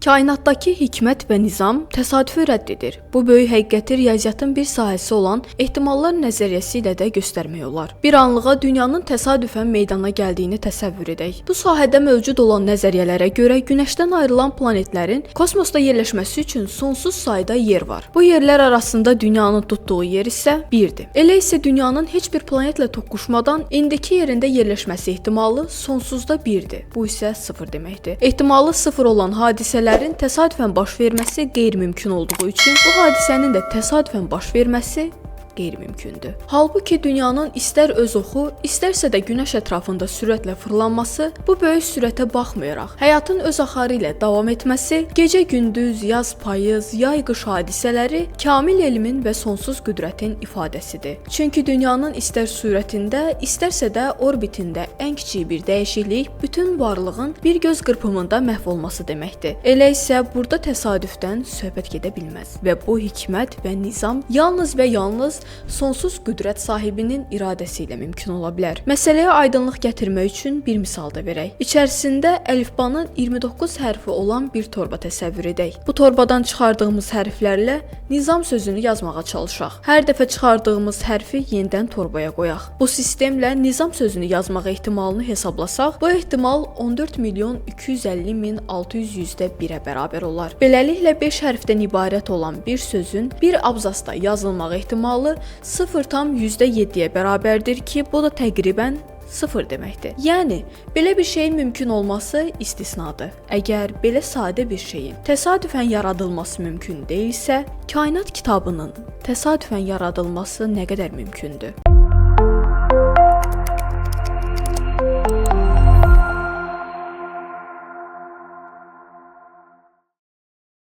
Kainatdakı hikmət və nizam təsadüfü rədd edir. Bu böyük həqiqəti riyaziyyatın bir sahəsi olan ehtimallar nəzəriyyəsi ilə də göstərmək olar. Bir anlığa dünyanın təsadüfən meydana gəldiyini təsəvvür edək. Bu sahədə mövcud olan nəzəriyyələrə görə Günəşdən ayrılan planetlərin kosmosda yerləşməsi üçün sonsuz sayda yer var. Bu yerlər arasında dünyanın tutduğu yer isə 1-dir. Elə isə dünyanın heç bir planetlə toqquşmadan indiki yerində yerləşməsi ehtimalı sonsuzda 1-dir. Bu isə 0 deməkdir. Ehtimalı 0 olan hadisələr təsadüfən baş verməsi qeyri-mümkün olduğu üçün bu hadisənin də təsadüfən baş verməsi qeyri-mümkündür. Halbuki dünyanın istər öz oxu, istərsə də Günəş ətrafında sürətlə fırlanması bu böyük sürətə baxmayaraq, həyatın öz axarı ilə davam etməsi, gecə-gündüz, yaz-payız, yay-qış hadisələri kamil elmin və sonsuz qüdrətin ifadəsidir. Çünki dünyanın istər sürətində, istərsə də orbitində ən kiçik bir dəyişiklik bütün varlığın bir göz qırpımında məhv olması deməkdir. Elə isə burada təsadüfdən söhbət gedə bilməz və bu hikmət və nizam yalnız və yalnız sonsuz qüdrət sahibinin iradəsi ilə mümkün ola bilər. Məsələyə aydınlıq gətirmək üçün bir misal da verək. İçərisində əlifbanın 29 hərfi olan bir torba təsəvvür edək. Bu torbadan çıxardığımız hərflərlə nizam sözünü yazmağa çalışaq. Hər dəfə çıxardığımız hərfi yenidən torbaya qoyaq. Bu sistemlə nizam sözünü yazmaq ehtimalını hesablasaq, bu ehtimal 14 milyon 250 min 600%-1-ə bərabər olar. Beləliklə 5 hərfdən ibarət olan bir sözün bir abzasda yazılmaq ehtimalı 0,7-yə bərabərdir ki, bu da təqribən 0 deməkdir. Yəni, belə bir şeyin mümkün olması istisnadır. Əgər belə sadə bir şeyin təsadüfən yaradılması mümkün deyilsə, kainat kitabının təsadüfən yaradılması nə qədər mümkündür?